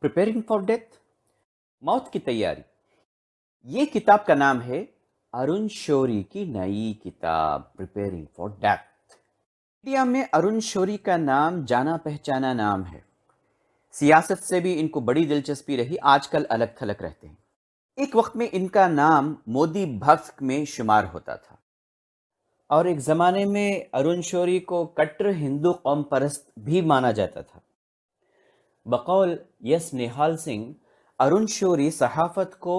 Preparing for death, मौत की तैयारी। ये किताब का नाम है अरुण शौरी की नई किताब प्रिपेयरिंग फॉर डेथ। इंडिया में अरुण शौरी का नाम जाना पहचाना नाम है। सियासत से भी इनको बड़ी दिलचस्पी रही, आजकल अलग थलग रहते हैं। एक वक्त में इनका नाम मोदी भक्त में शुमार होता था और एक जमाने में अरुण शौरी को कट्टर हिंदू कौम परस्त भी माना जाता था। बकौल यस निहाल सिंह, अरुण शौरी सहाफत को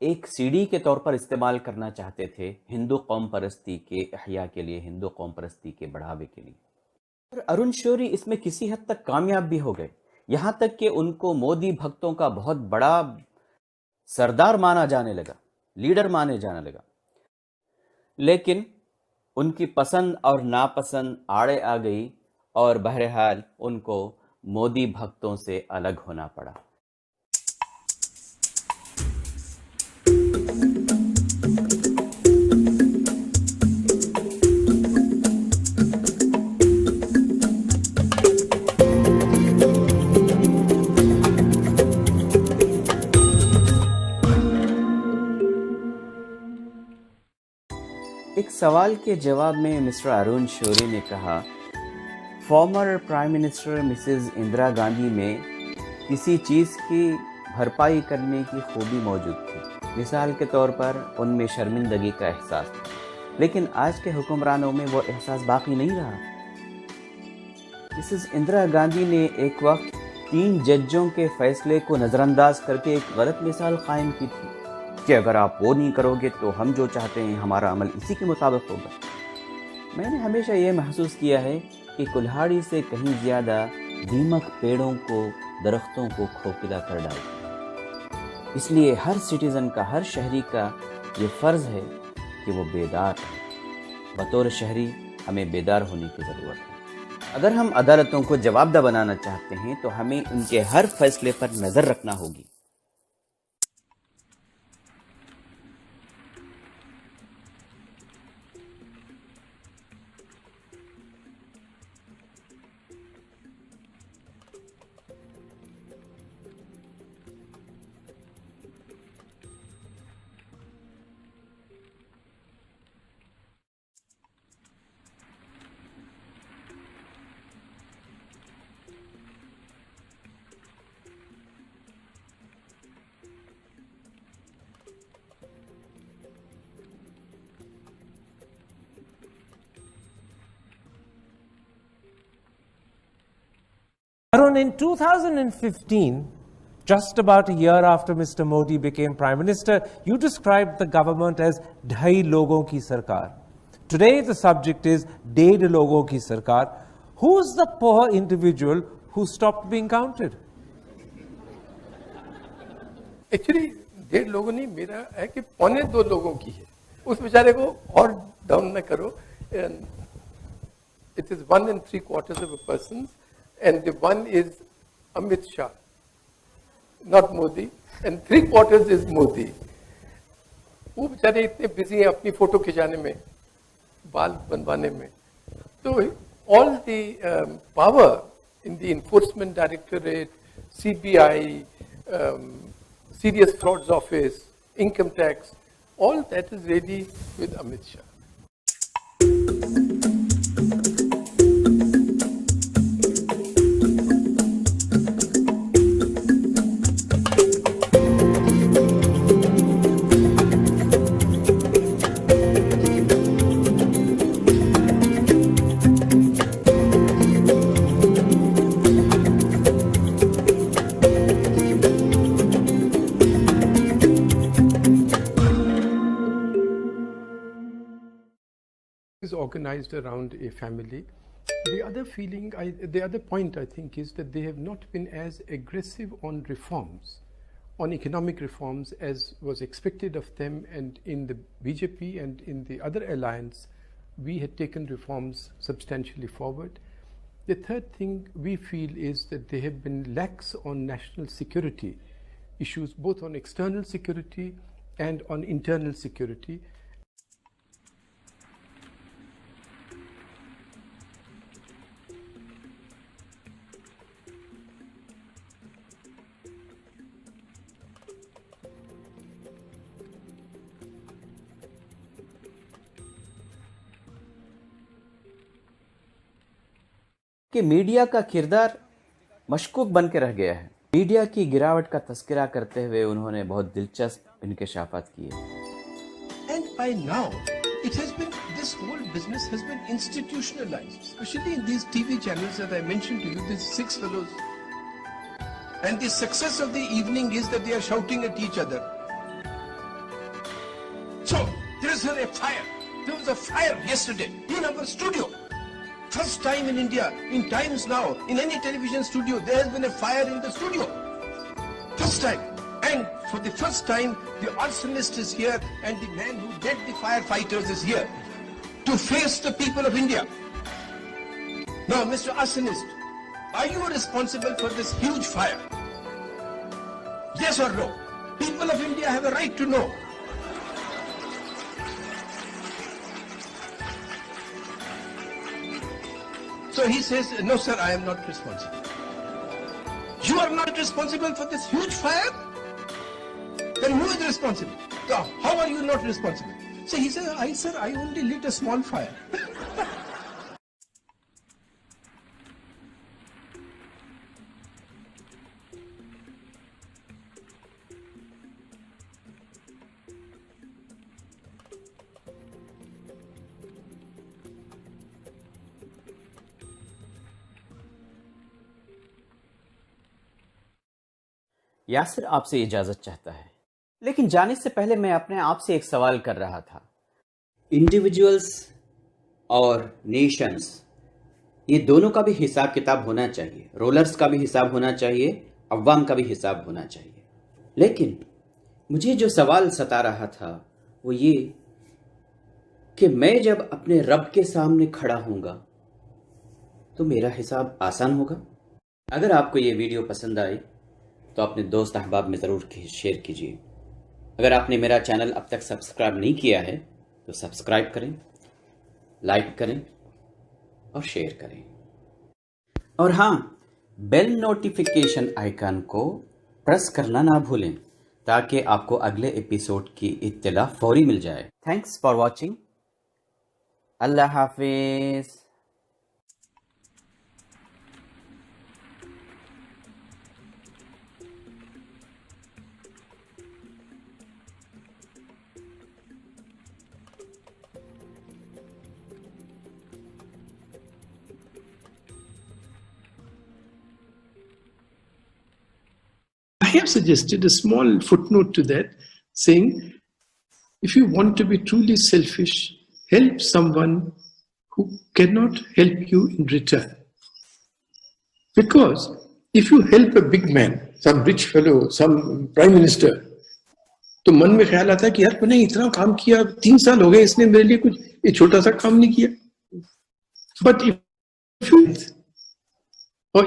एक सीढ़ी के तौर पर इस्तेमाल करना चाहते थे हिंदू कौम परस्ती के अहया के लिए, हिंदू कौम परस्ती के बढ़ावे के लिए। और अरुण शौरी इसमें किसी हद तक कामयाब भी हो गए, यहां तक कि उनको मोदी भक्तों का बहुत बड़ा सरदार माना जाने लगा, लीडर माने जाने लगा। लेकिन उनकी पसंद और नापसंद आड़े आ गई और बहरहाल उनको मोदी भक्तों से अलग होना पड़ा। एक सवाल के जवाब में मिस्टर अरुण शौरी ने कहा, former prime minister Mrs Indira Gandhi में किसी चीज़ की भरपाई करने की खूबी मौजूद थी। मिसाल के तौर पर उनमें शर्मिंदगी का एहसास था, लेकिन आज के हुक्मरानों में वो एहसास बाकी नहीं रहा। मिसेस इंदिरा गांधी ने एक वक्त 3 जजों के फैसले को नज़रअंदाज करके एक गलत मिसाल कायम की थी कि अगर आप वो नहीं करोगे तो हम जो चाहते हैं हमारा अमल इसी के मुताबिक होगा। मैंने हमेशा ये महसूस किया है कि कुल्हाड़ी से कहीं ज़्यादा दीमक पेड़ों को, दरख्तों को खोखला कर डालता है। इसलिए हर सिटीज़न का, हर शहरी का ये फ़र्ज़ है कि वो बेदार है। बतौर शहरी हमें बेदार होने की ज़रूरत है। अगर हम अदालतों को जवाबदेह बनाना चाहते हैं तो हमें उनके हर फैसले पर नज़र रखना होगी। Arun, in 2015, just about a year after Mr. Modi became Prime Minister, you described the government as "ढाई लोगों की सरकार." Today, the subject is "डेढ़ लोगों की सरकार." Who's the poor individual who stopped being counted? Actually, 1.5 लोगों नहीं, मेरा है कि 1.25 लोगों की है। उस बेचारे को और डाउन न करो। It is 1 3/4 of a person. And the one is Amit Shah, not Modi, and 3/4 is Modi. वो बेचारे इतने बिजी हैं अपनी फोटो खिंचाने में, बाल बनवाने में। तो all the power in the Enforcement Directorate, CBI, Serious Frauds Office, Income Tax, all that is really with Amit Shah. Is organized around a family. The other point I think is that they have not been as aggressive on reforms, on economic reforms as was expected of them, and in the BJP and in the other alliance, we had taken reforms substantially forward. The third thing we feel is that they have been lax on national security issues, both on external security and on internal security. کہ media کا کردار مشکوک بن کے رہ گیا ہے. Media کی گراوٹ کا تذکرہ کرتے ہوئے انہوں نے بہت دلچسپ انکشافات کیے. And by now, this whole business has been institutionalized, especially in these TV channels that I mentioned to you, these 6 fellows. And the success of the evening is that they are shouting at each other. So, there is a fire. There was a fire yesterday in our studio. First time in India, in Times Now, in any television studio, there has been a fire in the studio. First time. And for the first time, the arsonist is here and the man who led the firefighters is here to face the people of India. Now, Mr. Arsonist, are you responsible for this huge fire? Yes or no? People of India have a right to know. So he says, no sir, I am not responsible. You are not responsible for this huge fire? Then who is responsible? So how are you not responsible? So he says, I only lit a small fire. Yasir آپ سے اجازت چاہتا ہے، لیکن جانے سے پہلے میں اپنے آپ سے ایک سوال کر رہا تھا. انڈیویجولز اور نیشنز، یہ دونوں کا بھی حساب کتاب ہونا چاہیے. رولرز کا بھی حساب ہونا چاہیے، عوام کا بھی حساب ہونا چاہیے. لیکن مجھے جو سوال ستا رہا تھا وہ یہ کہ میں جب اپنے رب کے سامنے کھڑا ہوں گا تو میرا حساب آسان ہوگا. اگر آپ کو یہ ویڈیو پسند آئی تو اپنے دوست احباب میں ضرور شیئر کیجیے. اگر آپ نے میرا چینل اب تک سبسکرائب نہیں کیا ہے تو سبسکرائب کریں، لائک کریں اور شیئر کریں. اور ہاں، بیل نوٹیفیکیشن آئیکن کو پریس کرنا نہ بھولیں تاکہ آپ کو اگلے ایپیسوڈ کی اطلاع فوری مل جائے. Thanks for watching. اللہ حافظ. I have suggested a small footnote to that, saying if you want to be truly selfish, help someone who cannot help you in return. Because if you help a big man, some rich fellow, some prime minister, تو من میں خیال آتا ہے کہ یار میں نے اتنا کام کیا، 3 سال ہو گئے اس نے میرے لیے کچھ یہ چھوٹا سا کام نہیں کیا. But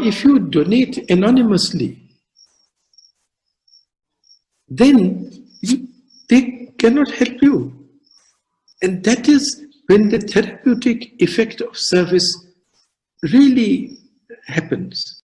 if you donate anonymously, then they cannot help you. And that is when the therapeutic effect of service really happens.